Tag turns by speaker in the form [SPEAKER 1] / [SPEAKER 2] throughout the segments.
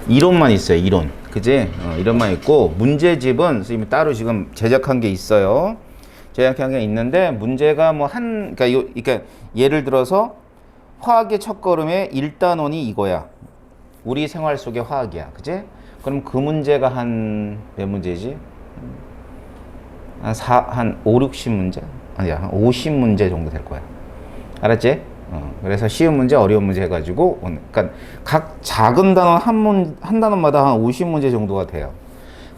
[SPEAKER 1] 이론만 있어요. 이론. 그지? 이론만 있고 문제집은 선생님이 따로 지금 제작한 게 있어요. 제작한 게 있는데 문제가 뭐 그러니까 예를 들어서 화학의 첫걸음의 1단원이 이거야. 우리 생활 속의 화학이야. 그지? 그럼 그 문제가 몇 문제지? 한 5, 60문제? 아니야, 한 50문제 정도 될 거야. 알았지? 그래서 쉬운 문제, 어려운 문제 해가지고, 그러니까 각 작은 단원 한 단원마다 한 50문제 정도가 돼요.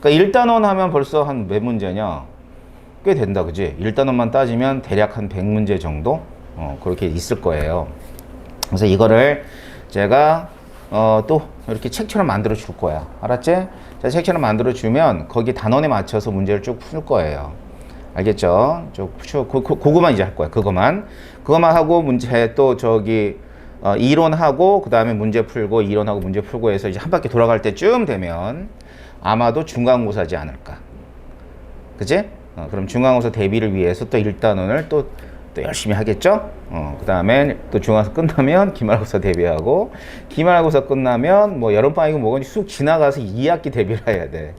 [SPEAKER 1] 그러니까 1단원 하면 벌써 한 몇 문제냐? 꽤 된다, 그지? 1단원만 따지면 대략 한 100문제 정도? 그렇게 있을 거예요. 그래서 이거를 제가, 또 이렇게 책처럼 만들어 줄 거야. 알았지? 자, 책처럼 만들어 주면 거기 단원에 맞춰서 문제를 쭉 풀 거예요. 알겠죠? 그거만 이제 할 거야. 그거만 하고 문제 또 이론하고 그 다음에 문제 풀고 이론하고 문제 풀고 해서 이제 한 바퀴 돌아갈 때쯤 되면 아마도 중간고사지 않을까. 그치? 그럼 중간고사 대비를 위해서 또 1단원을 또 열심히 하겠죠? 그 다음에 또 중간고사 끝나면 기말고사 대비하고 기말고사 끝나면 뭐 여름방학이고 뭐가 쑥 지나가서 2학기 대비를 해야 돼.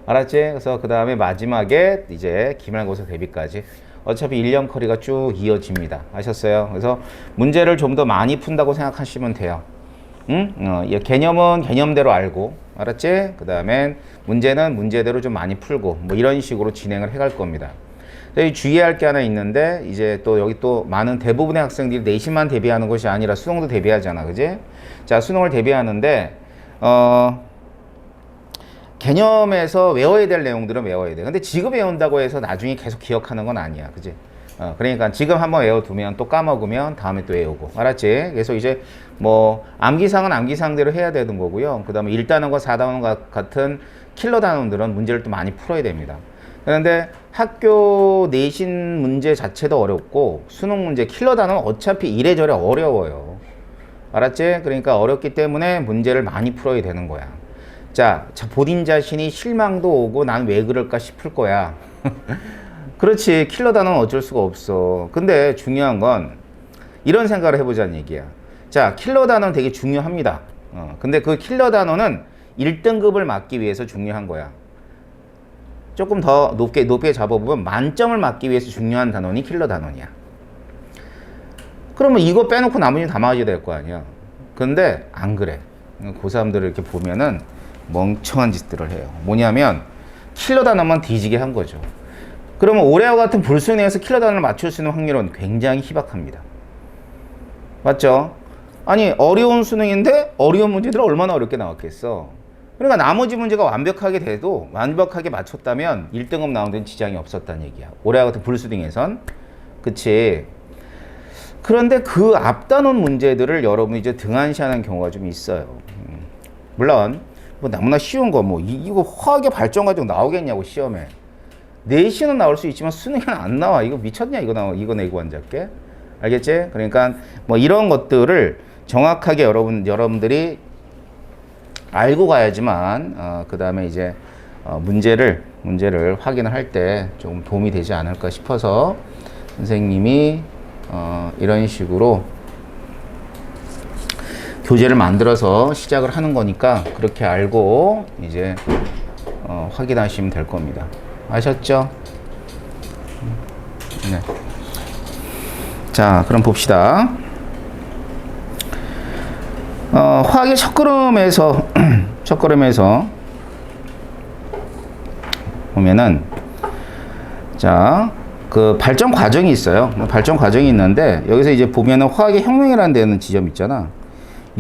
[SPEAKER 1] 알았지? 그래서 그 다음에 마지막에 이제 기말고사 대비까지 어차피 1년 커리가 쭉 이어집니다. 아셨어요? 그래서 문제를 좀 더 많이 푼다고 생각하시면 돼요. 응? 개념은 개념대로 알고, 알았지? 그 다음에 문제는 문제대로 좀 많이 풀고, 뭐 이런 식으로 진행을 해갈 겁니다. 주의할 게 하나 있는데, 이제 또 여기 또 많은 대부분의 학생들이 내신만 대비하는 것이 아니라 수능도 대비하잖아. 그지? 자, 수능을 대비하는데, 개념에서 외워야 될 내용들은 외워야 돼. 근데 지금 외운다고 해서 나중에 계속 기억하는 건 아니야. 그지? 그러니까 지금 한번 외워두면 또 까먹으면 다음에 또 외우고. 알았지? 그래서 이제 뭐 암기상은 암기상대로 해야 되는 거고요. 그 다음에 1단원과 4단원 같은 킬러 단원들은 문제를 또 많이 풀어야 됩니다. 그런데 학교 내신 문제 자체도 어렵고 수능 문제 킬러 단원은 어차피 이래저래 어려워요. 알았지? 그러니까 어렵기 때문에 문제를 많이 풀어야 되는 거야. 자, 본인 자신이 실망도 오고 난 왜 그럴까 싶을 거야. 그렇지. 킬러 단어는 어쩔 수가 없어. 근데 중요한 건 이런 생각을 해보자는 얘기야. 자, 킬러 단어는 되게 중요합니다. 근데 그 킬러 단어는 1등급을 맞기 위해서 중요한 거야. 조금 더 높게 잡아보면 만점을 맞기 위해서 중요한 단원이 킬러 단원이야. 그러면 이거 빼놓고 나머지는 다 맞아야 될 거 아니야. 근데 안 그래. 고3들을 이렇게 보면은 멍청한 짓들을 해요. 뭐냐면 킬러 단어만 뒤지게 한 거죠. 그러면 올해와 같은 불수능에서 킬러 단어를 맞출 수 있는 확률은 굉장히 희박합니다. 맞죠? 아니 어려운 수능인데 어려운 문제들은 얼마나 어렵게 나왔겠어. 그러니까 나머지 문제가 완벽하게 맞췄다면 1등급 나온 데는 지장이 없었다는 얘기야. 올해와 같은 불수능에선. 그치? 그런데 그 앞단원 문제들을 여러분이 이제 등한시하는 경우가 좀 있어요. 물론 뭐 너무나 쉬운 거 이거 화학의 발전 과정 나오겠냐고 시험에. 내신은 나올 수 있지만 수능에는 안 나와. 이거 미쳤냐 이거 내고 앉았게. 알겠지? 그러니까 뭐 이런 것들을 정확하게 여러분들이 알고 가야지만 그 다음에 이제 문제를 확인을 할 때 조금 도움이 되지 않을까 싶어서 선생님이 이런 식으로 교재를 만들어서 시작을 하는 거니까 그렇게 알고 이제 확인하시면 될 겁니다. 아셨죠? 네. 자, 그럼 봅시다. 화학의 첫걸음에서 보면은 자, 그 발전 과정이 있어요. 발전 과정이 있는데 여기서 이제 보면은 화학의 혁명이라는 데는 지점 있잖아.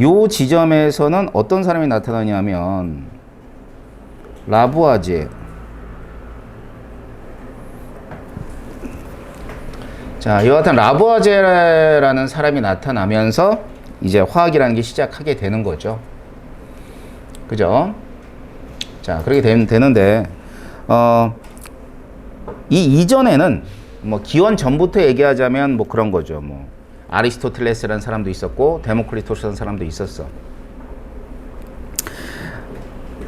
[SPEAKER 1] 요 지점에서는 어떤 사람이 나타나냐면 라부아제. 자, 이와 같은 라부아제라는 사람이 나타나면서 이제 화학이라는 게 시작하게 되는 거죠. 그죠? 자, 그렇게 되는데 이 이전에는 뭐 기원 전부터 얘기하자면 뭐 그런 거죠. 뭐 아리스토텔레스라는 사람도 있었고 데모크리토스라는 사람도 있었어.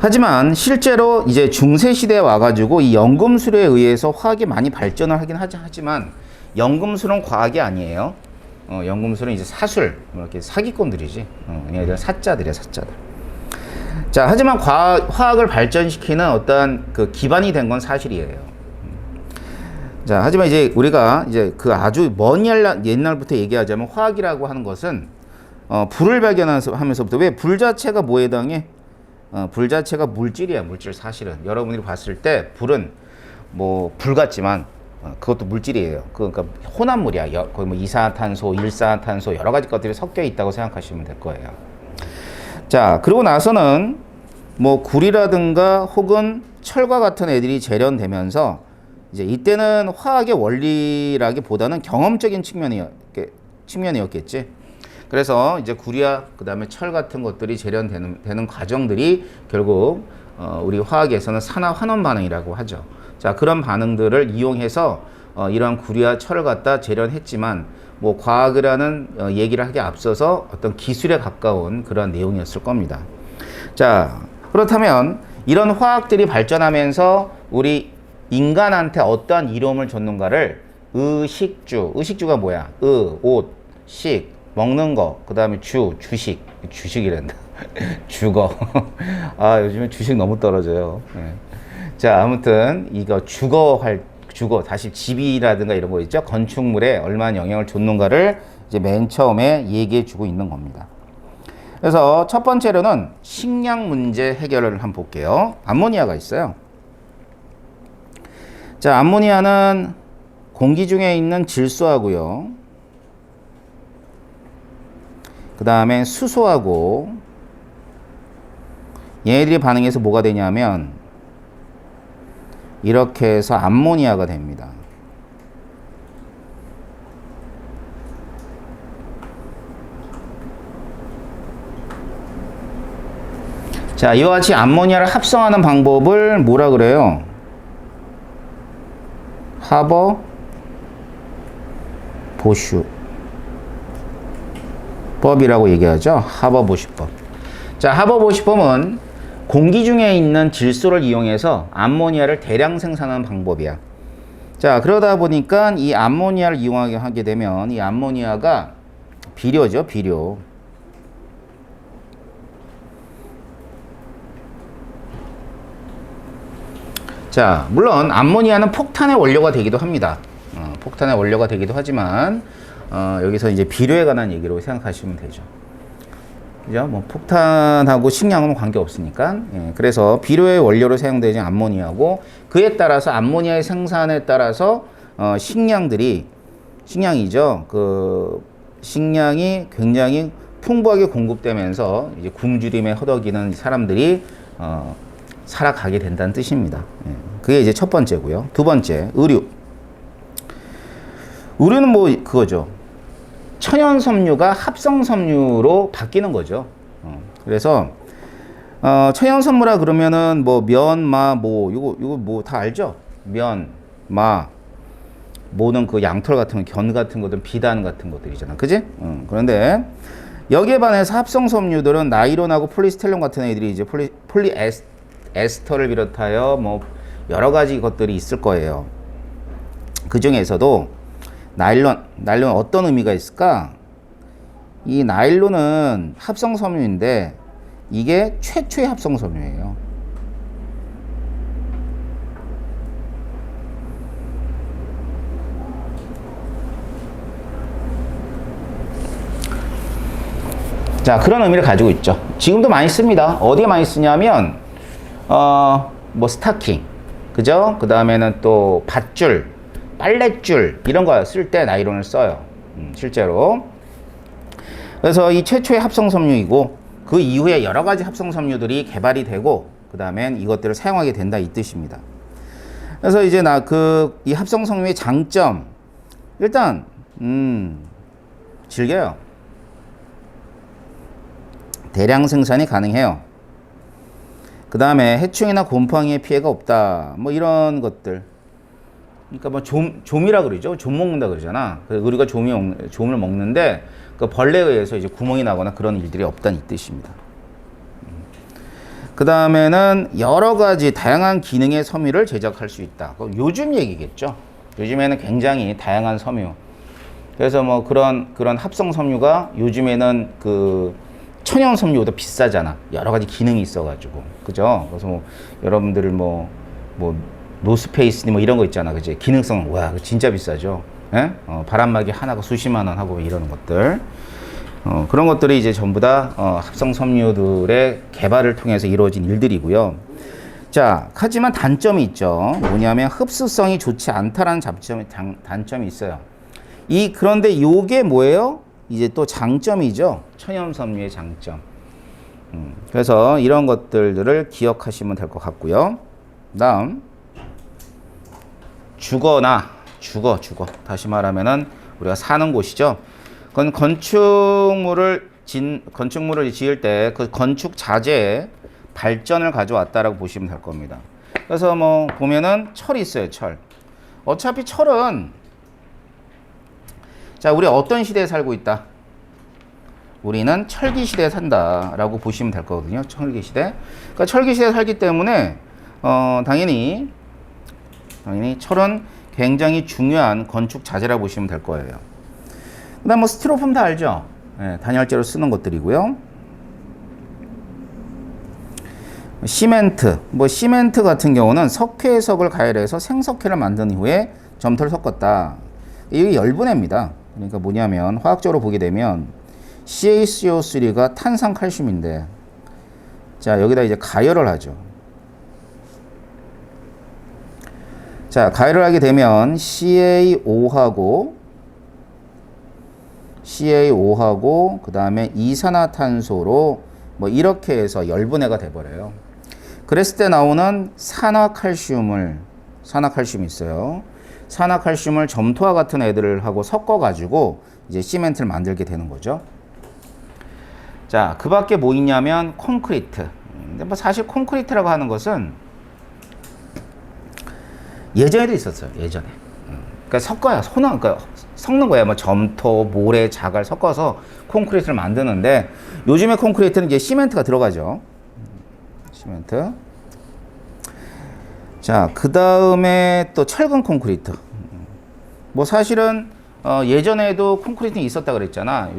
[SPEAKER 1] 하지만 실제로 이제 중세 시대에 와가지고 이 연금술에 의해서 화학이 많이 발전을 하긴 하지만 연금술은 과학이 아니에요. 연금술은 이제 사술, 뭐 이렇게 사기꾼들이지. 얘들 사자들이야, 사자들. 자, 하지만 화학을 발전시키는 어떤 그 기반이 된 건 사실이에요. 자, 하지만 이제 우리가 이제 그 아주 먼 옛날부터 얘기하자면 화학이라고 하는 것은 불을 발견하면서부터, 왜 불 자체가 뭐에 해당해? 불 자체가 물질이야, 물질. 사실은 여러분들이 봤을 때 불은 뭐 불 같지만 그것도 물질이에요. 그러니까 혼합물이야. 거의 뭐 이산화탄소, 일산화탄소 여러 가지 것들이 섞여 있다고 생각하시면 될 거예요. 자, 그러고 나서는 뭐 구리라든가 혹은 철과 같은 애들이 재련되면서 이제 이때는 화학의 원리라기보다는 경험적인 측면이었겠지. 그래서 이제 구리와 그다음에 철 같은 것들이 재련되는 과정들이 결국 우리 화학에서는 산화환원 반응이라고 하죠. 자, 그런 반응들을 이용해서 이러한 구리와 철을 갖다 재련했지만 뭐 과학이라는 얘기를 하기에 앞서서 어떤 기술에 가까운 그런 내용이었을 겁니다. 자, 그렇다면 이런 화학들이 발전하면서 우리 인간한테 어떠한 이로움을 줬는가를 의식주가 뭐야? 옷, 식, 먹는 거, 그 다음에 주식이란다. 주거. 아, 요즘에 주식 너무 떨어져요. 네. 자, 아무튼 이거 주거, 다시 집이라든가 이런 거 있죠? 건축물에 얼마나 영향을 줬는가를 이제 맨 처음에 얘기해 주고 있는 겁니다. 그래서 첫 번째로는 식량 문제 해결을 한번 볼게요. 암모니아가 있어요. 자, 암모니아는 공기 중에 있는 질소하고요. 그 다음에 수소하고 얘네들이 반응해서 뭐가 되냐면 이렇게 해서 암모니아가 됩니다. 자, 이와 같이 암모니아를 합성하는 방법을 뭐라 그래요? 하버 보슈 법이라고 얘기하죠. 하버 보슈법. 자, 하버 보슈법은 공기 중에 있는 질소를 이용해서 암모니아를 대량 생산하는 방법이야. 자, 그러다 보니까 이 암모니아를 이용하게 하게 되면 이 암모니아가 비료죠, 비료. 자, 물론 암모니아는 폭탄의 원료가 되기도 합니다. 폭탄의 원료가 되기도 하지만 여기서 이제 비료에 관한 얘기로 생각하시면 되죠. 그죠? 뭐 폭탄하고 식량은 관계 없으니까. 예, 그래서 비료의 원료로 사용되는 암모니아고, 그에 따라서 암모니아의 생산에 따라서 식량이죠. 그 식량이 굉장히 풍부하게 공급되면서 이제 굶주림에 허덕이는 사람들이 살아가게 된다는 뜻입니다. 예, 그게 이제 첫 번째고요. 두 번째, 의류. 의류는 뭐 그거죠. 천연 섬유가 합성 섬유로 바뀌는 거죠. 그래서 천연 섬유라 그러면은 뭐 면, 마, 모 이거 뭐 다 알죠? 면, 마, 모는 그 양털 같은 거, 견 같은 것들, 비단 같은 것들이잖아, 그지? 그런데 여기에 반해서 합성 섬유들은 나일론하고 폴리스텔론 같은 애들이 이제 폴리에스터를 비롯하여 뭐 여러 가지 것들이 있을 거예요. 그 중에서도 나일론 어떤 의미가 있을까? 이 나일론은 합성 섬유인데 이게 최초의 합성 섬유예요. 자, 그런 의미를 가지고 있죠. 지금도 많이 씁니다. 어디에 많이 쓰냐면 뭐 스타킹, 그죠? 그 다음에는 또 밧줄, 빨랫줄 이런 거 쓸 때 나일론을 써요. 실제로. 그래서 이 최초의 합성 섬유이고 그 이후에 여러 가지 합성 섬유들이 개발이 되고 그 다음엔 이것들을 사용하게 된다, 이 뜻입니다. 그래서 이제 이 합성 섬유의 장점, 일단 즐겨요. 대량 생산이 가능해요. 그 다음에 해충이나 곰팡이의 피해가 없다, 뭐 이런 것들. 그러니까 뭐 좀이라 그러죠. 좀 먹는다 그러잖아. 우리가 좀을 먹는데 그 벌레에 의해서 이제 구멍이 나거나 그런 일들이 없다는 이 뜻입니다. 그 다음에는 여러 가지 다양한 기능의 섬유를 제작할 수 있다. 요즘 얘기겠죠. 요즘에는 굉장히 다양한 섬유. 그래서 뭐 그런 합성 섬유가 요즘에는 천연 섬유보다 비싸잖아. 여러 가지 기능이 있어가지고. 그죠? 그래서 뭐, 여러분들 뭐, 노스페이스니 뭐 이런 거 있잖아. 그지? 기능성, 와, 진짜 비싸죠. 예? 바람막이 하나가 수십만 원 하고 이러는 것들. 그런 것들이 이제 전부 다, 합성 섬유들의 개발을 통해서 이루어진 일들이고요. 자, 하지만 단점이 있죠. 뭐냐면 흡수성이 좋지 않다라는 단점이 있어요. 그런데 요게 뭐예요? 이제 또 장점이죠. 천연섬유의 장점. 그래서 이런 것들을 기억하시면 될 것 같고요. 다음, 주거. 다시 말하면은 우리가 사는 곳이죠. 그건 건축물을 지을 때 그 건축 자재에 발전을 가져왔다라고 보시면 될 겁니다. 그래서 뭐 보면은 철이 있어요, 철. 어차피 철은, 자, 우리 어떤 시대에 살고 있다? 우리는 철기 시대에 산다라고 보시면 될 거거든요. 철기 시대. 그러니까 철기 시대에 살기 때문에 당연히 철은 굉장히 중요한 건축 자재라고 보시면 될 거예요. 그다음 뭐 스티로폼 다 알죠? 네, 단열재로 쓰는 것들이고요. 시멘트 같은 경우는 석회석을 가열해서 생석회를 만든 이후에 점토를 섞었다. 이게 열분해입니다. 그러니까 뭐냐면 화학적으로 보게 되면 CaCO3가 탄산칼슘인데, 자, 여기다 이제 가열을 하죠. 자, 가열을 하게 되면 CaO하고 그 다음에 이산화탄소로 뭐 이렇게 해서 열분해가 돼버려요. 그랬을 때 나오는 산화칼슘이 있어요. 산화칼슘을 점토와 같은 애들을 하고 섞어가지고 이제 시멘트를 만들게 되는 거죠. 자, 그 밖에 뭐 있냐면 콘크리트. 근데 뭐 사실 콘크리트라고 하는 것은 예전에도 있었어요. 예전에. 그러니까 그러니까 섞는 거야. 뭐 점토, 모래, 자갈 섞어서 콘크리트를 만드는데, 요즘에 콘크리트는 이제 시멘트가 들어가죠. 시멘트. 자, 그 다음에 또 철근 콘크리트. 뭐 사실은 예전에도 콘크리트는 있었다 그랬잖아.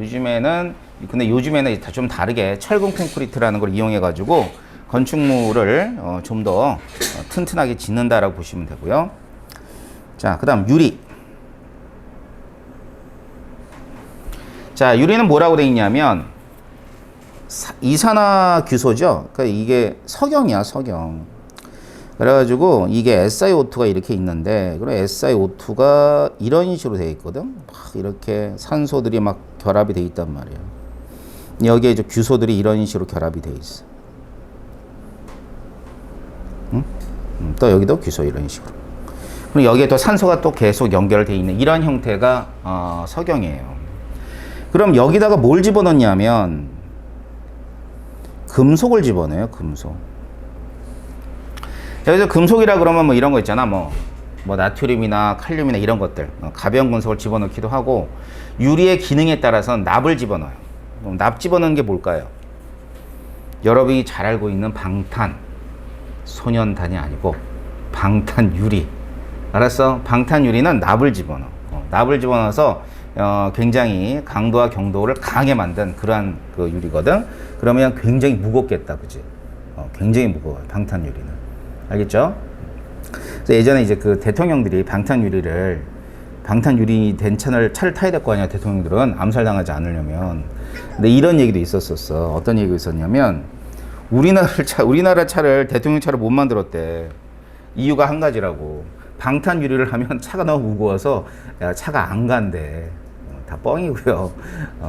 [SPEAKER 1] 근데 요즘에는 좀 다르게 철근 콘크리트라는 걸 이용해 가지고 건축물을 좀 더 튼튼하게 짓는다라고 보시면 되고요. 자, 그 다음 유리. 자, 유리는 뭐라고 되어 있냐면 이산화규소죠. 그러니까 이게 석영이야, 석영. 그래가지고 이게 SiO2가 이렇게 있는데, 그럼 SiO2가 이런 식으로 되어 있거든. 막 이렇게 산소들이 막 결합이 되어 있단 말이야. 여기에 이제 규소들이 이런 식으로 결합이 되어 있어. 응? 또 여기도 규소 이런 식으로. 그럼 여기에 또 산소가 또 계속 연결되어 있는 이런 형태가 석영이에요. 그럼 여기다가 뭘 집어넣냐면 금속을 집어넣어요. 금속. 여기서 금속이라 그러면 뭐 이런 거 있잖아. 뭐 나트륨이나 칼륨이나 이런 것들, 가벼운 금속을 집어넣기도 하고, 유리의 기능에 따라서 납을 집어넣어요. 그럼 납 집어넣는 게 뭘까요? 여러분이 잘 알고 있는 방탄소년단이 아니고 방탄유리. 알았어? 방탄유리는 납을 집어넣어. 납을 집어넣어서 굉장히 강도와 경도를 강하게 만든 그러한 그 유리거든. 그러면 굉장히 무겁겠다, 그지? 굉장히 무거워요, 방탄유리는. 알겠죠? 그래서 예전에 이제 그 대통령들이 방탄유리 된 차를 타야 될 거 아니야, 대통령들은. 암살당하지 않으려면. 근데 이런 얘기도 있었었어. 어떤 얘기가 있었냐면, 우리나라 차를, 대통령 차를 못 만들었대. 이유가 한 가지라고. 방탄유리를 하면 차가 너무 무거워서 차가 안 간대. 다 뻥이고요.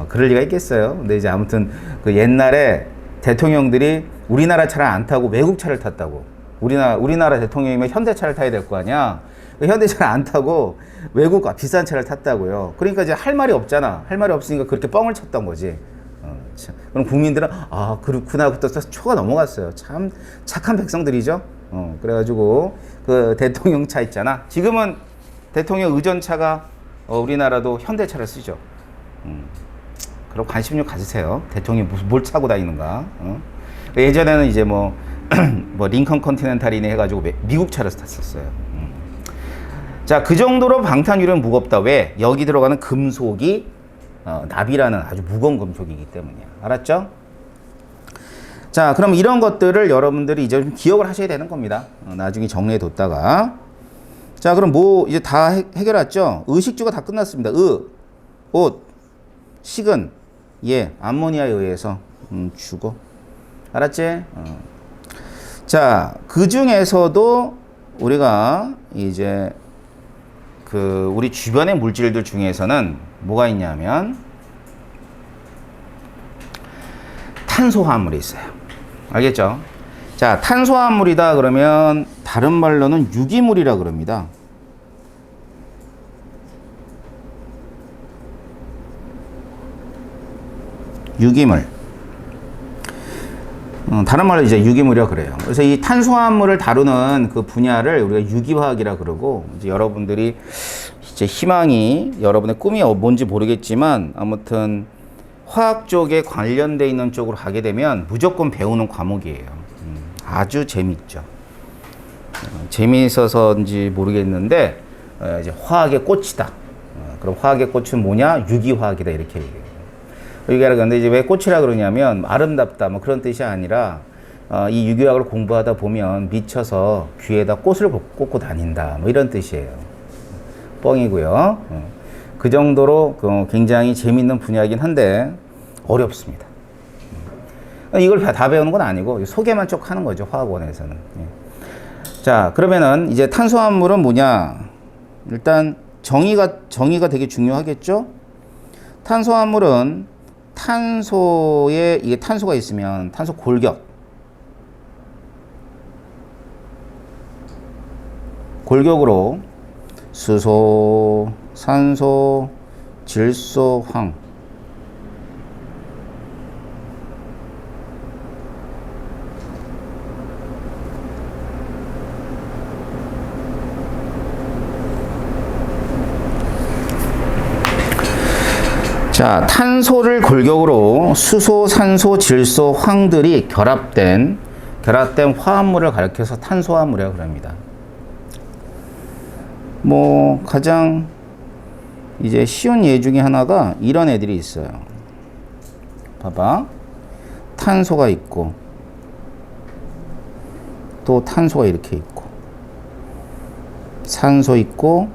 [SPEAKER 1] 그럴 리가 있겠어요. 근데 이제 아무튼 그 옛날에 대통령들이 우리나라 차를 안 타고 외국 차를 탔다고. 우리나라 대통령이면 현대차를 타야 될 거 아니야. 현대차를 안 타고 외국 비싼 차를 탔다고요. 그러니까 이제 할 말이 없잖아. 할 말이 없으니까 그렇게 뻥을 쳤던 거지. 그럼 국민들은 그렇구나. 그때 초가 넘어갔어요. 참 착한 백성들이죠. 그래가지고 그 대통령 차 있잖아. 지금은 대통령 의전차가 우리나라도 현대차를 쓰죠. 그럼 관심 좀 가지세요. 대통령이 뭘 차고 다니는가. 예전에는 이제 뭐 링컨 컨티넨탈이네 해가지고 미국 차를 탔었어요. 자, 그 정도로 방탄유리는 무겁다. 왜? 여기 들어가는 금속이 납이라는 아주 무거운 금속이기 때문이야. 알았죠? 자, 그럼 이런 것들을 여러분들이 이제 좀 기억을 하셔야 되는 겁니다. 나중에 정리해 뒀다가. 자, 그럼 뭐 이제 다 해결했죠? 의식주가 다 끝났습니다. 옷, 식은, 암모니아에 의해서 주고. 알았지? 자, 그 중에서도 우리가 이제 우리 주변의 물질들 중에서는 뭐가 있냐면 탄소화합물이 있어요. 알겠죠? 자, 탄소화합물이다 그러면 다른 말로는 유기물이라 그럽니다. 유기물. 다른 말로 이제 유기물이라 그래요. 그래서 이 탄소화합물을 다루는 그 분야를 우리가 유기화학이라 그러고, 이제 여러분들이 이제 희망이 여러분의 꿈이 뭔지 모르겠지만 아무튼 화학 쪽에 관련돼 있는 쪽으로 가게 되면 무조건 배우는 과목이에요. 아주 재밌죠. 재미있어서인지 모르겠는데 이제 화학의 꽃이다. 그럼 화학의 꽃은 뭐냐? 유기화학이다 이렇게 얘기해요. 유기화학 근데 이제 왜 꽃이라 그러냐면 아름답다 뭐 그런 뜻이 아니라 이 유기화학을 공부하다 보면 미쳐서 귀에다 꽃을 꽂고 다닌다 뭐 이런 뜻이에요. 뻥이고요. 그 정도로 굉장히 재밌는 분야이긴 한데 어렵습니다. 이걸 다 배우는 건 아니고 소개만 쭉 하는 거죠, 화학원에서는. 자, 그러면은 이제 탄소화합물은 뭐냐? 일단 정의가 되게 중요하겠죠? 탄소화합물은 탄소에 이게 탄소가 있으면 탄소 골격으로 수소, 산소, 질소, 황. 자, 탄소를 골격으로 수소, 산소, 질소, 황들이 결합된 화합물을 가리켜서 탄소화합물이라고 그럽니다. 뭐 가장 이제 쉬운 예 중에 하나가 이런 애들이 있어요. 봐봐. 탄소가 있고 또 탄소가 이렇게 있고 산소 있고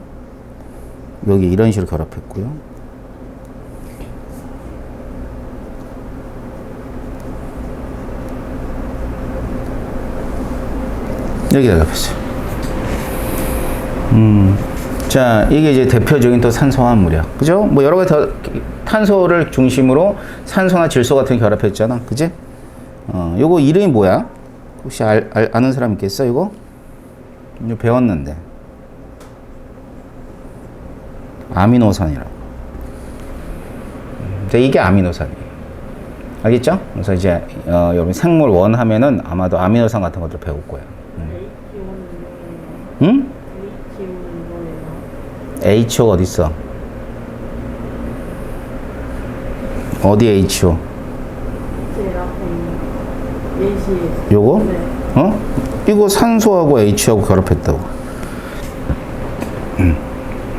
[SPEAKER 1] 여기 이런 식으로 결합했고요. 여기 결합했어요. 자, 이게 이제 대표적인 또 산소화합물이야. 그죠? 뭐 여러 가지 더 탄소를 중심으로 산소나 질소 같은 게 결합했잖아. 그지? 요거 이름이 뭐야? 혹시 아는 사람 있겠어? 이거 배웠는데. 아미노산이라고. 이게 아미노산이에요. 알겠죠? 그래서 이제 여러분 생물 원 하면은 아마도 아미노산 같은 것도 배울 거예요. 응? HO가 어디 있어? 어디 HO? 요거? 네. 이거 산소하고 H하고 결합했다고.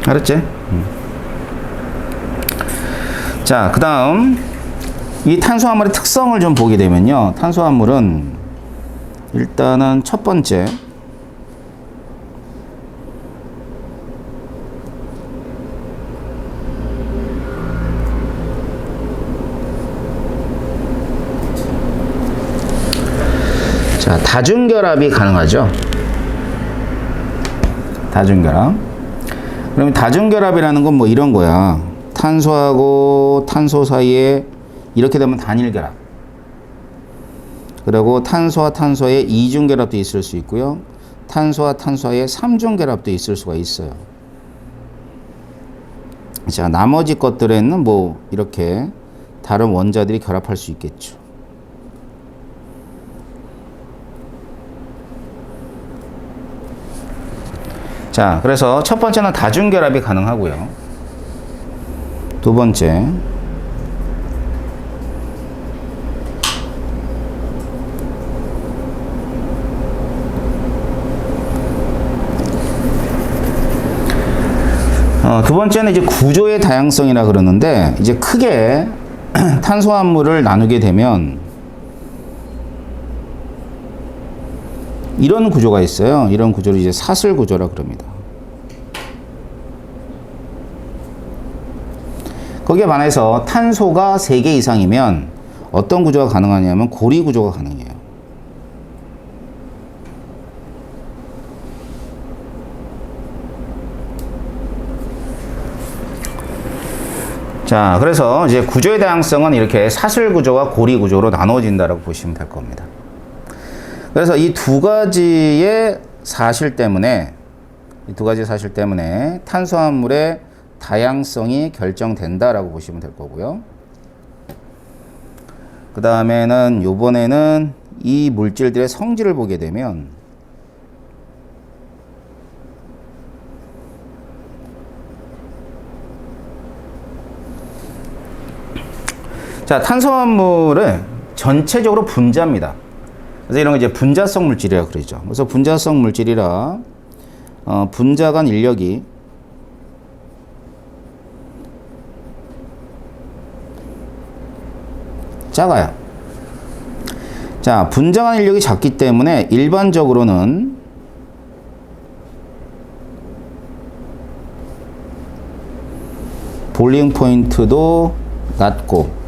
[SPEAKER 1] 알았지? 자, 그 다음 이 탄소화물의 특성을 좀 보게 되면요, 탄소화물은 일단은 첫 번째 자, 다중결합이 가능하죠. 다중결합. 그러면 다중결합이라는 건 뭐 이런 거야. 탄소하고 탄소 사이에 이렇게 되면 단일결합. 그리고 탄소와 탄소의 이중결합도 있을 수 있고요. 탄소와 탄소의 삼중결합도 있을 수가 있어요. 자, 나머지 것들에는 뭐 이렇게 다른 원자들이 결합할 수 있겠죠. 자, 그래서 첫 번째는 다중결합이 가능하고요. 두 번째, 두 번째는 이제 구조의 다양성이라 그러는데, 이제 크게 탄소화물을 나누게 되면 이런 구조가 있어요. 이런 구조를 이제 사슬 구조라 그럽니다. 거기에 반해서 탄소가 3개 이상이면 어떤 구조가 가능하냐면 고리 구조가 가능해요. 자, 그래서 이제 구조의 다양성은 이렇게 사슬 구조와 고리 구조로 나눠진다라고 보시면 될 겁니다. 그래서 이 두 가지의 사실 때문에 탄수화물의 다양성이 결정된다라고 보시면 될 거고요. 그 다음에는 요번에는 이 물질들의 성질을 보게 되면 자, 탄수화물은 전체적으로 분자입니다. 그래서 이런 거 이제 분자성 물질이라고 그러죠. 그래서 분자성 물질이라 분자 간 인력이 작아요. 자, 분자 간 인력이 작기 때문에 일반적으로는 볼링 포인트도 낮고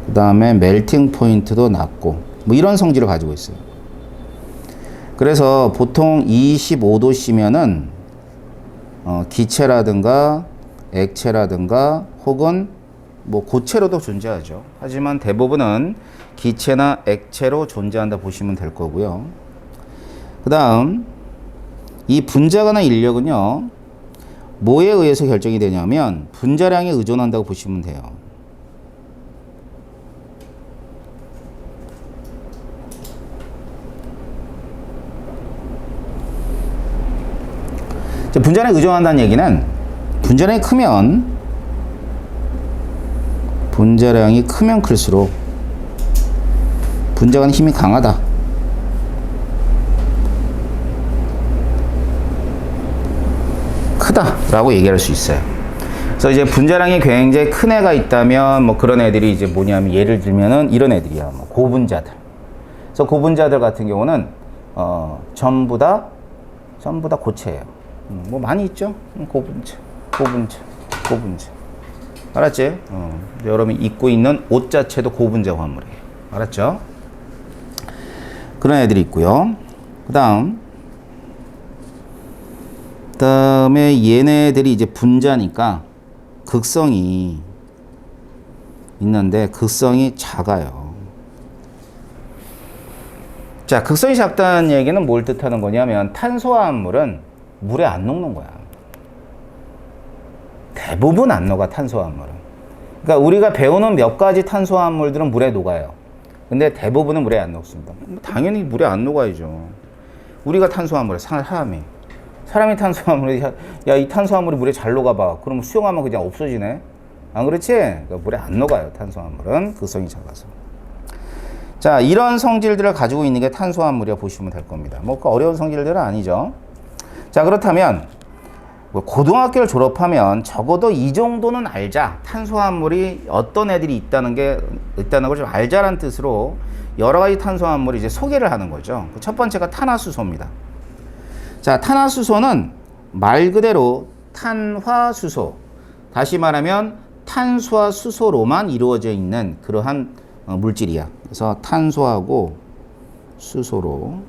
[SPEAKER 1] 그 다음에 멜팅 포인트도 낮고 뭐 이런 성질을 가지고 있어요. 그래서 보통 25도씨면은 기체라든가 액체라든가 혹은 뭐 고체로도 존재하죠. 하지만 대부분은 기체나 액체로 존재한다 보시면 될 거고요. 그 다음 이 분자 간의 인력은요, 뭐에 의해서 결정이 되냐면 분자량에 의존한다고 보시면 돼요. 분자량에 의존한다는 얘기는 분자량이 크면 클수록 분자 간 힘이 강하다. 크다라고 얘기할 수 있어요. 그래서 이제 분자량이 굉장히 큰 애가 있다면 뭐 그런 애들이 이제 뭐냐면 예를 들면은 이런 애들이야. 뭐 고분자들. 그래서 고분자들 같은 경우는 전부 다 고체예요. 뭐 많이 있죠? 고분자. 알았지? 여러분이 입고 있는 옷 자체도 고분자 화물이에요. 알았죠? 그런 애들이 있고요. 그 다음에 얘네들이 이제 분자니까 극성이 있는데 극성이 작아요. 자, 극성이 작다는 얘기는 뭘 뜻하는 거냐면 탄수화물은 물에 안 녹는 거야. 대부분 안 녹아, 탄수화물은. 그러니까 우리가 배우는 몇 가지 탄수화물들은 물에 녹아요. 근데 대부분은 물에 안 녹습니다. 당연히 물에 안 녹아야죠. 우리가 탄수화물에 사람이 탄수화물에 야, 이 탄수화물이 물에 잘 녹아봐. 그럼 수용하면 그냥 없어지네. 안 그렇지? 그러니까 물에 안 녹아요, 탄수화물은. 극성이 작아서. 자, 이런 성질들을 가지고 있는 게 탄수화물이라고 보시면 될 겁니다. 뭐 그 어려운 성질들은 아니죠. 자, 그렇다면 고등학교를 졸업하면 적어도 이 정도는 알자. 탄수화물이 어떤 애들이 있다는 걸 좀 알자라는 뜻으로 여러 가지 탄수화물을 이제 소개를 하는 거죠. 첫 번째가 탄화수소입니다. 자, 탄화수소는 말 그대로 탄화수소. 다시 말하면 탄수와 수소로만 이루어져 있는 그러한 물질이야. 그래서 탄소하고 수소로.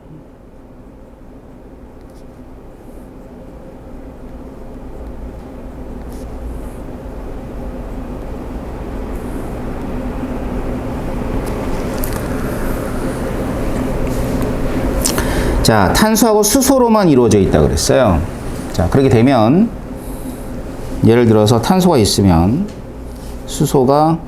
[SPEAKER 1] 자, 탄수하고 수소로만 이루어져 있다 그랬어요. 자, 그렇게 되면 예를 들어서 탄소가 있으면 수소가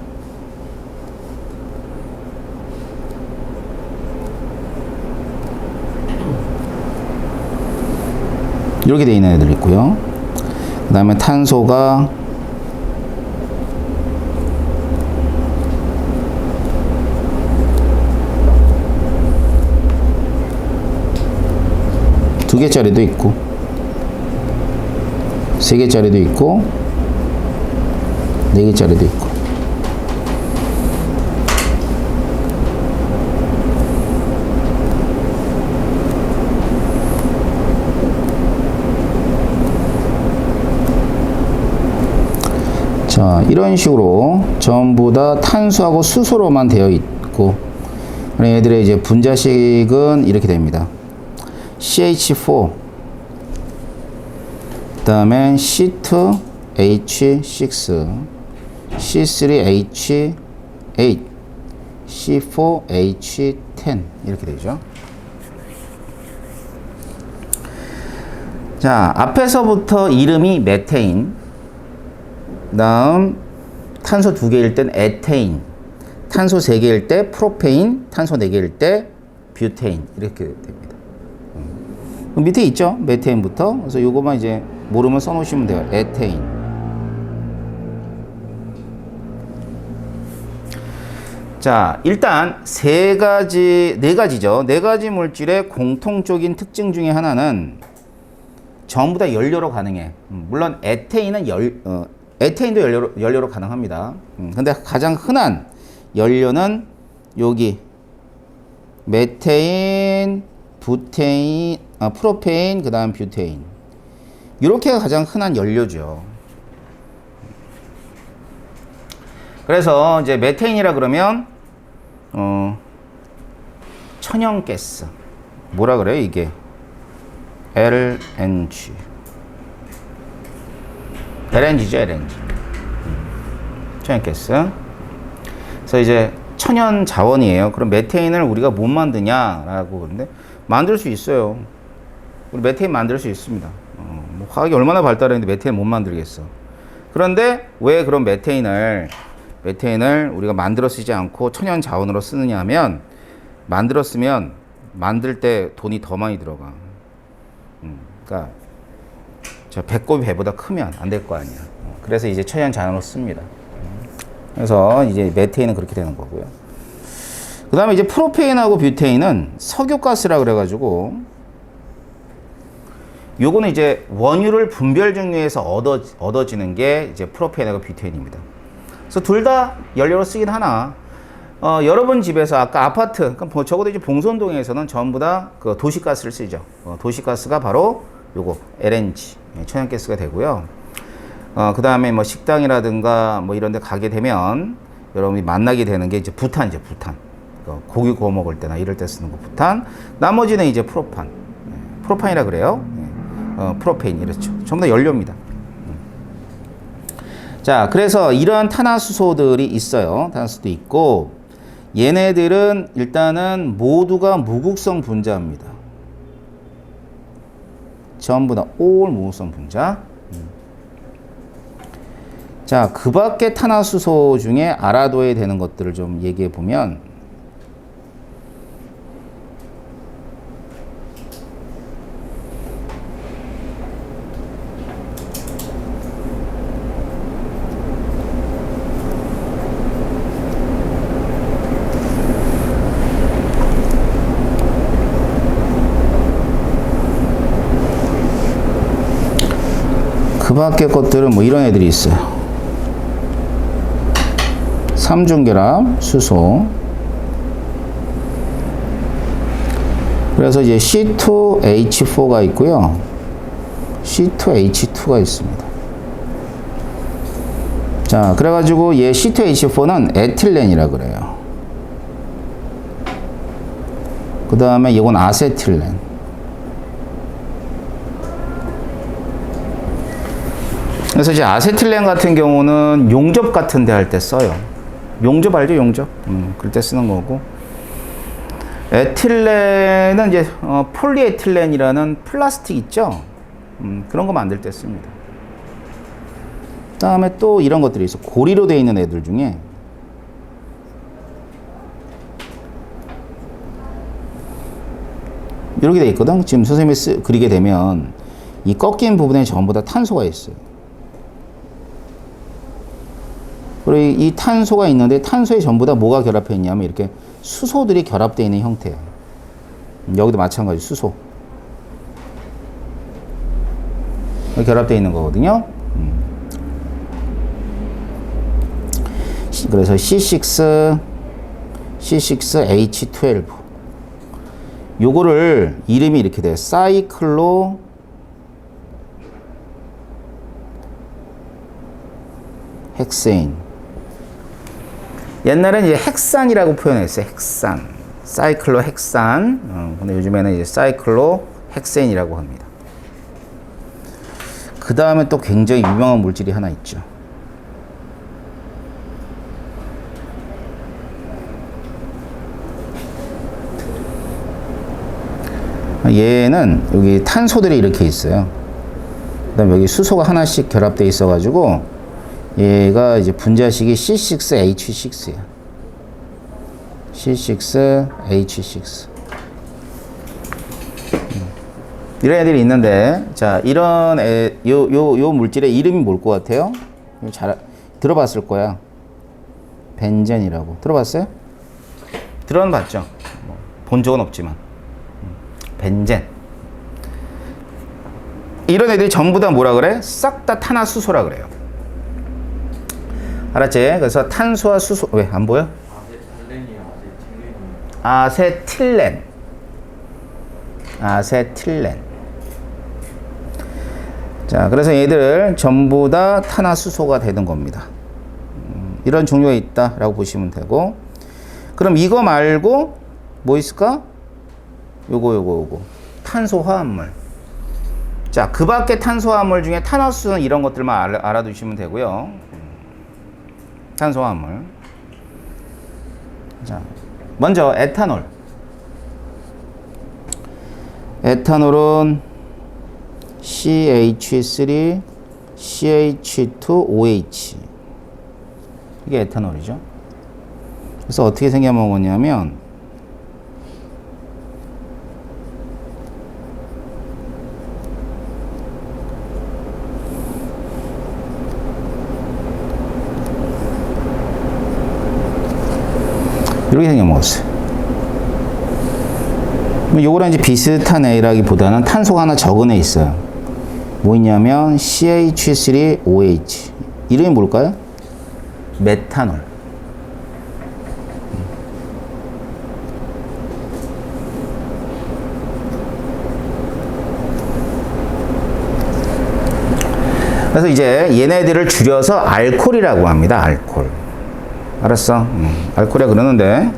[SPEAKER 1] 이렇게 되어 있는 애들 있고요. 그 다음에 탄소가 두 개짜리도 있고, 세 개짜리도 있고, 네 개짜리도 있고. 자, 이런 식으로 전부 다 탄소하고 수소로만 되어 있고, 얘들의 이제 분자식은 이렇게 됩니다. CH4, 그 다음에 C2H6, C3H8, C4H10 이렇게 되죠. 자, 앞에서부터 이름이 메테인, 그 다음 탄소 2개일 땐 에테인, 탄소 3개일 때 프로페인, 탄소 4개일 때 뷰테인 이렇게 됩니다. 밑에 있죠? 메테인부터. 그래서 요거만 이제 모르면 써놓으시면 돼요. 에테인. 자, 일단 네 가지죠. 네 가지 물질의 공통적인 특징 중에 하나는 전부 다 연료로 가능해. 물론 에테인도 연료로 가능합니다. 근데 가장 흔한 연료는 여기 메테인, 부테인, 프로페인, 그 다음 뷰테인. 이렇게가 가장 흔한 연료죠. 그래서 이제 메테인이라 그러면 천연가스. 뭐라 그래요, 이게? LNG죠, LNG. 천연가스. 그래서 이제 천연 자원이에요. 그럼 메테인을 우리가 못 만드냐라고 그러는데 만들 수 있어요. 우리 메테인 만들 수 있습니다. 뭐 화학이 얼마나 발달했는데 메테인 못 만들겠어. 그런데 왜 그럼 메테인을 우리가 만들어 쓰지 않고 천연 자원으로 쓰느냐 하면, 만들었으면 만들 때 돈이 더 많이 들어가. 그러니까 저 배꼽이 배보다 크면 안 될 거 아니야. 그래서 이제 천연 자원으로 씁니다. 그래서 이제 메테인은 그렇게 되는 거고요. 그 다음에 이제 프로페인하고 뷰테인은 석유가스라 그래가지고, 요거는 이제 원유를 분별 중에서 얻어지는 게 이제 프로페인하고 뷰테인입니다. 그래서 둘 다 연료로 쓰긴 하나, 여러분 집에서 아까 아파트, 그러니까 적어도 이제 봉선동에서는 전부 다 그 도시가스를 쓰죠. 도시가스가 바로 요거 LNG, 천연가스가 되고요. 그 다음에 뭐 식당이라든가 뭐 이런 데 가게 되면 여러분이 만나게 되는 게 이제 부탄이죠, 부탄. 고기 구워 먹을 때나 이럴 때 쓰는 거 부탄. 나머지는 이제 프로판. 프로판이라 그래요. 프로페인 이렇죠. 전부 다 연료입니다. 자, 그래서 이러한 탄화수소들이 있어요. 탄화수소도 있고, 얘네들은 일단은 모두가 무극성 분자입니다. 전부 다 all 무극성 분자. 자, 그 밖에 탄화수소 중에 알아둬야 되는 것들을 좀 얘기해 보면, 그 밖에 것들은 뭐 이런 애들이 있어요. 삼중결합 수소. 그래서 이제 C2H4가 있고요. C2H2가 있습니다. 자, 그래가지고 얘 C2H4는 에틸렌이라 그래요. 그 다음에 이건 아세틸렌. 그래서 이제 아세틸렌 같은 경우는 용접 같은 데 할 때 써요. 용접 알죠? 용접. 그럴 때 쓰는 거고. 에틸렌은 이제 폴리에틸렌이라는 플라스틱 있죠? 그런 거 만들 때 씁니다. 그 다음에 또 이런 것들이 있어. 고리로 되어 있는 애들 중에 이렇게 되어 있거든. 지금 선생님이 그리게 되면 이 꺾인 부분에 전부 다 탄소가 있어요. 그리고 이 탄소가 있는데 탄소에 전부 다 뭐가 결합해 있냐면 이렇게 수소들이 결합되어 있는 형태예요. 여기도 마찬가지 수소. 결합되어 있는 거거든요. 그래서 C6H12. 요거를 이름이 이렇게 돼요. 사이클로, 헥세인. 옛날엔 이제 헥산이라고 표현했어요. 헥산. 사이클로 헥산. 근데 요즘에는 이제 사이클로 헥세인이라고 합니다. 그 다음에 또 굉장히 유명한 물질이 하나 있죠. 얘는 여기 탄소들이 이렇게 있어요. 그 다음에 여기 수소가 하나씩 결합되어 있어가지고 얘가 이제 분자식이 C6H6야. C6H6. 이런 애들이 있는데, 자, 이런 요 물질의 이름이 뭘 것 같아요? 잘 들어봤을 거야. 벤젠이라고. 들어봤어요? 들어는 봤죠? 본 적은 없지만. 벤젠. 이런 애들이 전부 다 뭐라 그래? 싹 다 탄화수소라 그래요. 알았지? 그래서 탄소와 수소, 왜 안 보여? 아세틸렌. 자, 그래서 얘들 전부 다 탄화수소가 되는 겁니다. 이런 종류가 있다라고 보시면 되고, 그럼 이거 말고 뭐 있을까? 요거 탄소화합물. 자, 그 밖에 탄소화합물 중에 탄화수소는 이런 것들만 알아두시면 되고요. 탄소화합물. 자, 먼저 에탄올. 에탄올은 CH3, CH2OH. 이게 에탄올이죠. 그래서 어떻게 생겨먹었냐면, 이렇게 생겨먹었어요. 요거랑 이제 비슷한 애라기보다는 탄소가 하나 적은 애 있어요. 뭐 있냐면 CH3OH. 이름이 뭘까요? 메탄올. 그래서 이제 얘네들을 줄여서 알코올이라고 합니다. 알코올. 알았어? 알코올이라 그러는데,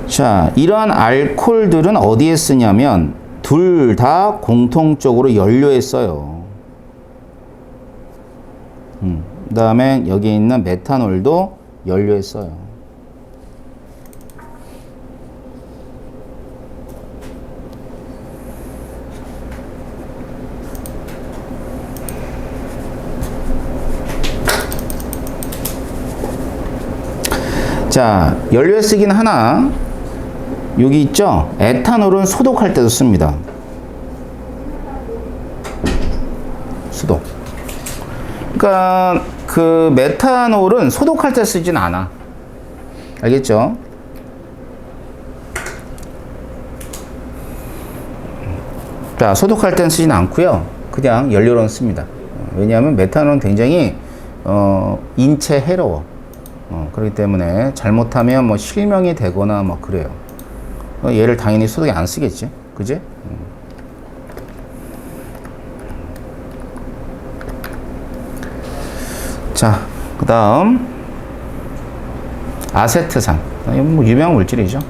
[SPEAKER 1] 자, 이러한 알코올들은 어디에 쓰냐면 둘 다 공통적으로 연료에 써요. 그 다음에 여기 있는 메탄올도 연료에 써요. 자, 연료에 쓰긴 하나, 여기 있죠? 에탄올은 소독할 때도 씁니다. 소독. 그러니까 그 메탄올은 소독할 때 쓰진 않아. 알겠죠? 자, 소독할 때는 쓰진 않고요. 그냥 연료로는 씁니다. 왜냐하면 메탄올은 굉장히 인체 해로워. 그렇기 때문에 잘못하면 뭐 실명이 되거나 뭐 그래요. 얘를 당연히 소독에 안 쓰겠지, 그지? 자, 그 다음 아세트산. 이건 뭐 유명한 물질이죠.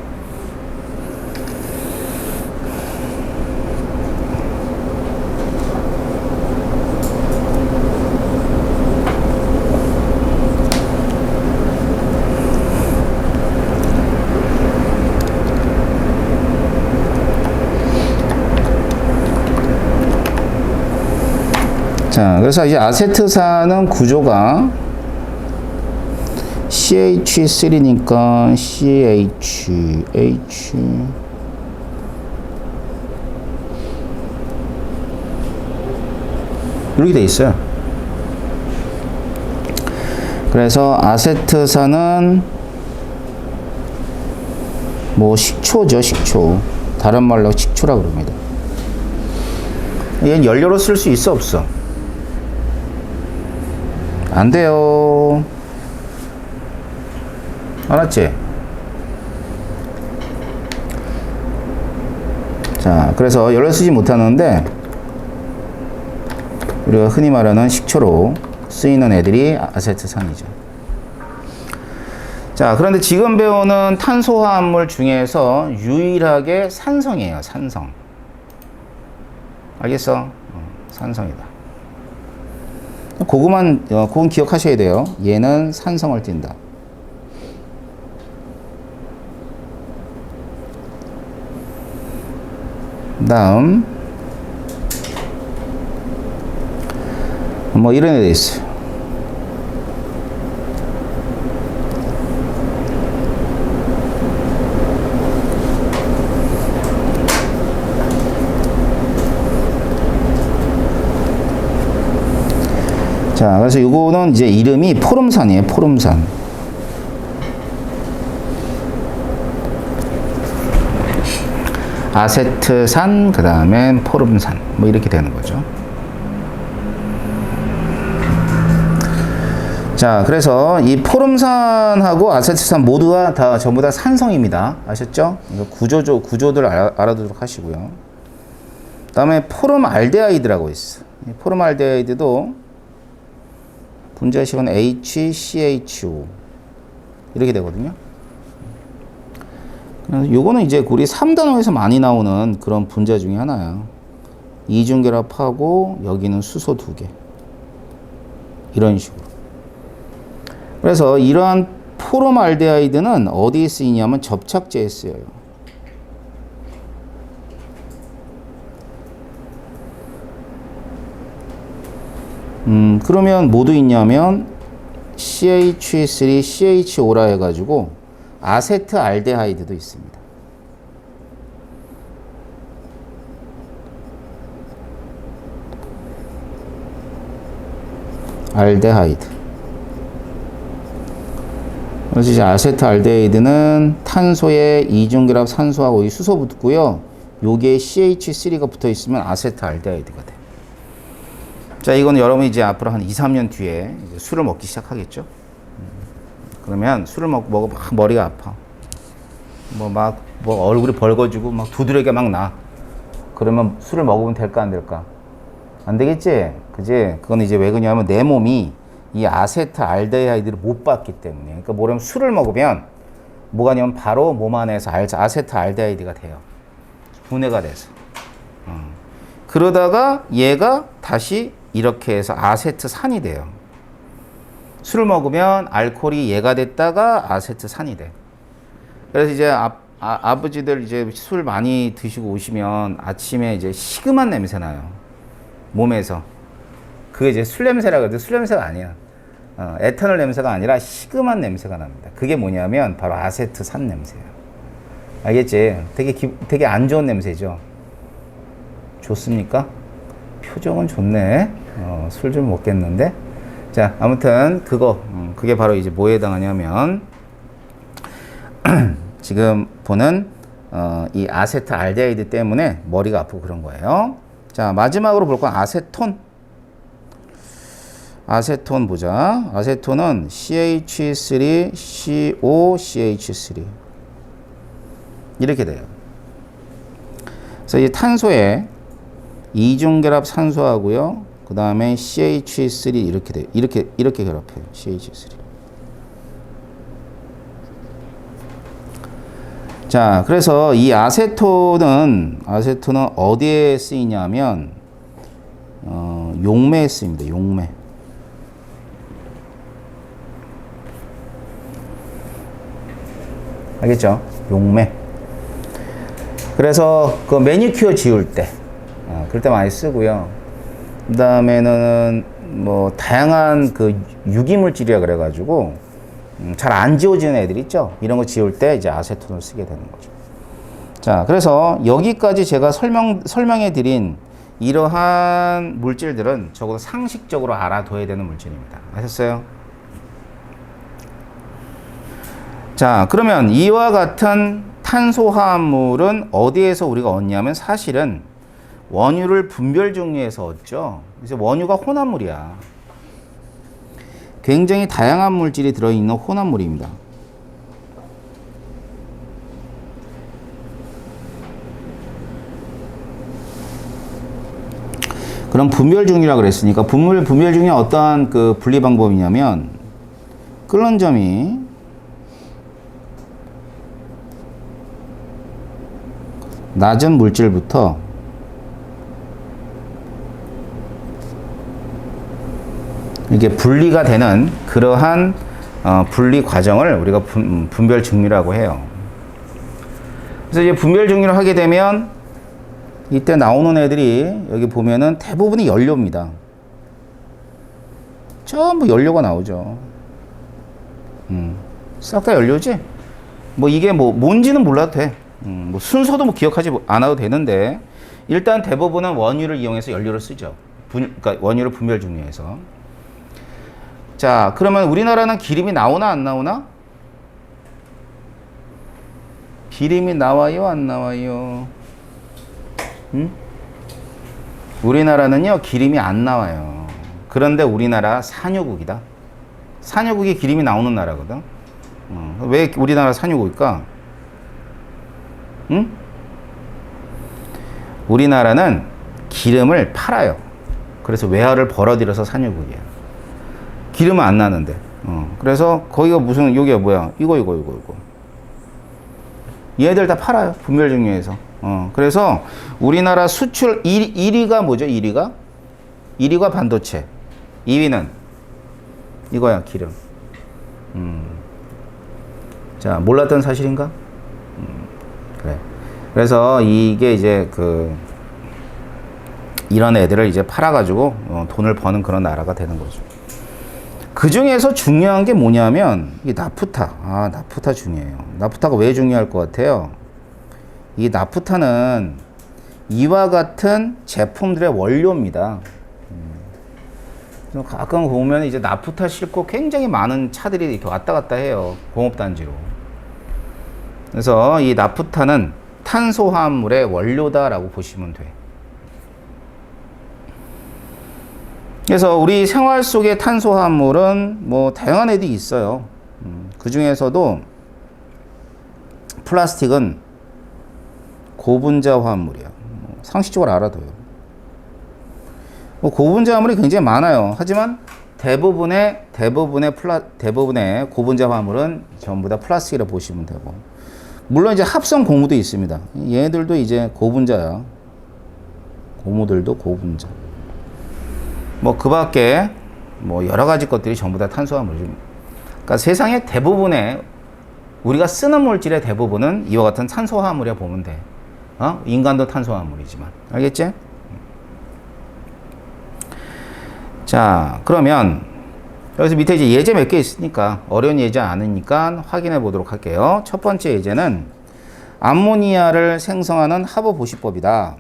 [SPEAKER 1] 자, 그래서 이제 아세트산은 구조가 CH3니까 CH 이렇게 돼 있어요. 그래서 아세트산은 뭐 식초죠, 식초. 다른 말로 식초라 그럽니다. 얘는 연료로 쓸 수 있어, 없어? 안 돼요. 알았지? 자, 그래서 연료 쓰지 못하는데 우리가 흔히 말하는 식초로 쓰이는 애들이 아세트산이죠. 자, 그런데 지금 배우는 탄소화합물 중에서 유일하게 산성이에요. 산성. 알겠어? 산성이다. 그건 기억하셔야 돼요. 얘는 산성을 띈다. 다음 뭐 이런 애도 있어요. 자, 그래서 요거는 이제 이름이 포름산이에요. 포름산. 아세트산, 그 다음에 포름산. 뭐 이렇게 되는 거죠. 자, 그래서 이 포름산하고 아세트산 모두가 전부 다 산성입니다. 아셨죠? 구조들 알아두도록 하시고요. 그 다음에 포름알데하이드라고 있어. 이 포름알데하이드도 분자식은 HCHO 이렇게 되거든요. 요거는 이제 우리 3단원에서 많이 나오는 그런 분자 중에 하나야. 이중결합하고 여기는 수소 2개. 이런 식으로. 그래서 이러한 포름알데하이드는 어디에 쓰이냐면 접착제에 쓰여요. 그러면 뭐도 있냐면 CH3, CHO라 해가지고 아세트알데하이드도 있습니다. 알데하이드. 그래서 이제 아세트알데하이드는 탄소에 이중결합 산소하고 이 수소 붙고요. 요게 CH3가 붙어 있으면 아세트알데하이드가 돼. 자, 이건 여러분이 이제 앞으로 한 2, 3년 뒤에 이제 술을 먹기 시작하겠죠. 그러면 술을 먹고 막 머리가 아파. 뭐 얼굴이 벌거지고 막 두드러기가 막 나. 그러면 술을 먹으면 될까 안 될까? 안 되겠지? 그지? 그건 이제 왜 그러냐면 내 몸이 이 아세트알데하이드를 못 받기 때문에. 그러니까 뭐냐면 술을 먹으면 뭐가 아니면 바로 몸 안에서 아세트알데하이드가 돼요. 분해가 돼서. 그러다가 얘가 다시 이렇게 해서 아세트산이 돼요. 술을 먹으면 알코올이 얘가 됐다가 아세트산이 돼. 그래서 이제 아버지들 이제 술 많이 드시고 오시면 아침에 이제 시큼한 냄새 나요. 몸에서. 그게 이제 술 냄새라 그래도 술 냄새가 아니야. 에탄올 냄새가 아니라 시큼한 냄새가 납니다. 그게 뭐냐면 바로 아세트산 냄새예요. 알겠지? 되게 안 좋은 냄새죠. 좋습니까? 표정은 좋네. 술 좀 먹겠는데. 자, 아무튼 그게 바로 이제 뭐에 해당하냐면 지금 보는 이 아세트알데하이드 때문에 머리가 아프고 그런 거예요. 자, 마지막으로 볼 건 아세톤. 아세톤 보자. 아세톤은 CH3COCH3 이렇게 돼요. 그래서 이 탄소에 이중결합 산소하고요. 그 다음에 CH3 이렇게 돼요. 이렇게 결합해요. CH3. 자, 그래서 이 아세톤은 어디에 쓰이냐면 용매에 쓰입니다. 용매. 알겠죠? 용매. 그래서 그 매니큐어 지울 때 그럴 때 많이 쓰고요. 그 다음에는 뭐 다양한 그 유기물질이라 그래가지고 잘 안 지워지는 애들 있죠. 이런 거 지울 때 이제 아세톤을 쓰게 되는 거죠. 자, 그래서 여기까지 제가 설명해 드린 이러한 물질들은 적어도 상식적으로 알아둬야 되는 물질입니다. 아셨어요? 자, 그러면 이와 같은 탄소화합물은 어디에서 우리가 얻냐면 사실은 원유를 분별 종류에서 얻죠. 그래서 원유가 혼합물이야. 굉장히 다양한 물질이 들어있는 혼합물입니다. 그럼 분별 중이라고 그랬으니까 분별 중에 어떠한 그 분리 방법이냐면 끓는 점이 낮은 물질부터 이게 분리가 되는 그러한 분리 과정을 우리가 분별 증류라고 해요. 그래서 이제 분별 증류를 하게 되면 이때 나오는 애들이 여기 보면은 대부분이 연료입니다. 전부 연료가 나오죠. 싹 다 연료지? 뭐 이게 뭔지는 몰라도 돼. 뭐 순서도 뭐 기억하지 않아도 되는데 일단 대부분은 원유를 이용해서 연료를 쓰죠. 그러니까 원유를 분별 증류해서. 자, 그러면 우리나라는 기름이 나오나 안 나오나? 기름이 나와요, 안 나와요? 우리나라는요, 기름이 안 나와요. 그런데 우리나라 산유국이다. 산유국이 기름이 나오는 나라거든. 왜 우리나라 산유국일까? 우리나라는 기름을 팔아요. 그래서 외화를 벌어들여서 산유국이야. 기름은 안 나는데. 그래서 거기가 무슨, 여기가 뭐야? 이거. 얘들 다 팔아요. 분별 증류해서. 그래서 우리나라 수출 1위가 뭐죠? 1위가 반도체. 2위는 이거야, 기름. 자, 몰랐던 사실인가? 그래. 그래서 이게 이제 이런 애들을 이제 팔아가지고 돈을 버는 그런 나라가 되는 거죠. 그 중에서 중요한 게 뭐냐면 이 나프타. 나프타 중요해요. 나프타가 왜 중요할 것 같아요? 이 나프타는 이와 같은 제품들의 원료입니다. 가끔 보면 이제 나프타 싣고 굉장히 많은 차들이 이렇게 왔다 갔다 해요. 공업단지로. 그래서 이 나프타는 탄소화합물의 원료다라고 보시면 돼. 그래서 우리 생활 속의 탄소화합물은 뭐 다양한 애들이 있어요. 그 중에서도 플라스틱은 고분자 화합물이야. 상식적으로 알아둬요. 고분자 화합물이 굉장히 많아요. 하지만 대부분의 고분자 화합물은 전부 다 플라스틱이라고 보시면 되고, 물론 이제 합성 고무도 있습니다. 얘들도 이제 고분자야. 고무들도 고분자. 뭐 그 밖에 뭐 여러 가지 것들이 전부 다 탄소화물이죠. 그러니까 세상의 대부분의 우리가 쓰는 물질의 대부분은 이와 같은 탄소화물이라 보면 돼. 인간도 탄소화물이지만. 알겠지? 자, 그러면 여기서 밑에 이제 예제 몇 개 있으니까 어려운 예제 아니니까 확인해 보도록 할게요. 첫 번째 예제는 암모니아를 생성하는 하부 보시법이다.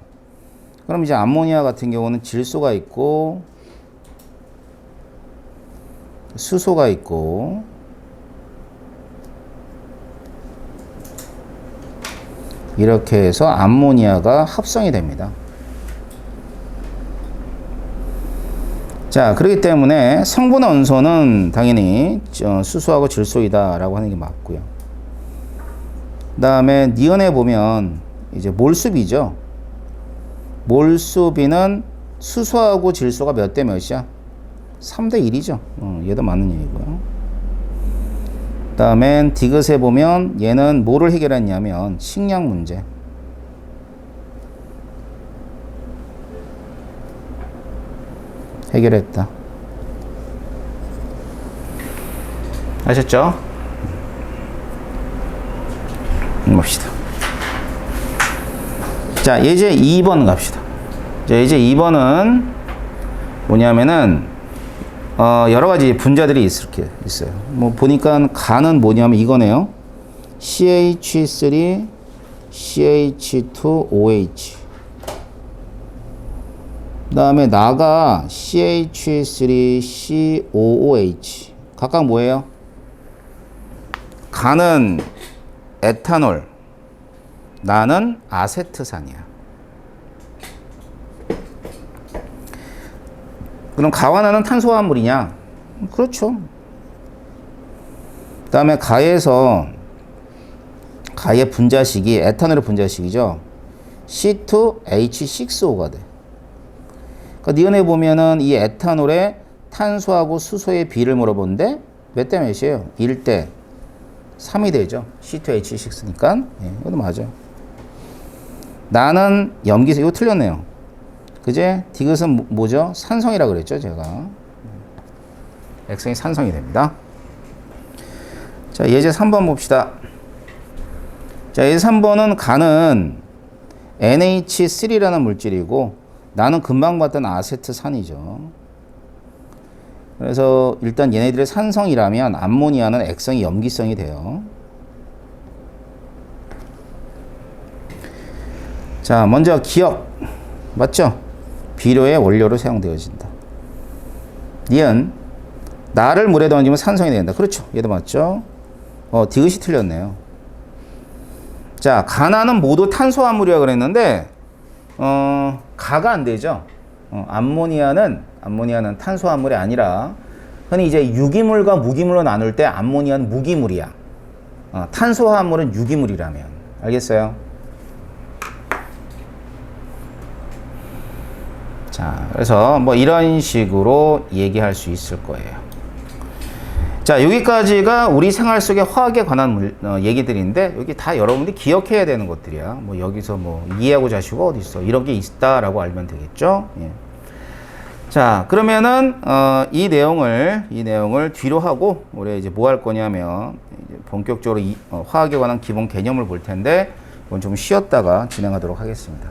[SPEAKER 1] 그럼 이제 암모니아 같은 경우는 질소가 있고 수소가 있고 이렇게 해서 암모니아가 합성이 됩니다. 자, 그렇기 때문에 성분 원소는 당연히 수소하고 질소이다 라고 하는 게 맞고요. 그 다음에 니은에 보면 이제 몰수비죠. 몰수비는 수소하고 질소가 몇 대 몇이야? 3대 1이죠. 얘도 맞는 얘기고요. 그 다음에 디귿에 보면 얘는 뭐를 해결했냐면 식량 문제. 해결했다. 아셨죠? 봅시다. 자, 예제 2번 갑시다. 자, 예제 2번은 뭐냐면은 여러 가지 분자들이 있어요. 뭐 보니까 간은 뭐냐면 이거네요. CH3 CH2OH. 그 다음에 나가 CH3COOH. 각각 뭐예요? 간은 에탄올, 나는 아세트산이야. 그럼 가와나는 탄소화합물이냐? 그렇죠. 그 다음에 가의 분자식이 에탄올의 분자식이죠. C2H6O가 돼. 그러니까 니은에 보면은 이 에탄올에 탄소하고 수소의 비를 물어보는데 몇 대 몇이에요? 1대 3이 되죠. C2H6니까. 예, 이것도 맞아요. 나는 염기성, 이거 틀렸네요. 그제? 디귿은 뭐죠? 산성이라 그랬죠, 제가. 액성이 산성이 됩니다. 자, 예제 3번 봅시다. 자, 예제 3번은 간은 NH3라는 물질이고 나는 금방 봤던 아세트산이죠. 그래서 일단 얘네들의 산성이라면 암모니아는 액성이 염기성이 돼요. 자, 먼저 기억. 맞죠? 비료의 원료로 사용되어진다. 니은 나를 물에 던지면 산성이 된다. 그렇죠. 얘도 맞죠? 디귿이 틀렸네요. 자, 가나는 모두 탄소화물이라 그랬는데 가가 안 되죠. 암모니아는 탄소화물이 아니라 흔히 이제 유기물과 무기물로 나눌 때 암모니아는 무기물이야. 탄소화물은 유기물이라면. 알겠어요? 자, 그래서 뭐 이런 식으로 얘기할 수 있을 거예요. 자, 여기까지가 우리 생활 속의 화학에 관한 얘기들인데 여기 다 여러분들이 기억해야 되는 것들이야. 뭐 여기서 뭐 이해하고 자시고 어디 있어? 이런 게 있다라고 알면 되겠죠. 예. 자, 그러면은 이 내용을 뒤로 하고 우리 이제 뭐 할 거냐면 이제 본격적으로 화학에 관한 기본 개념을 볼 텐데 그건 좀 쉬었다가 진행하도록 하겠습니다.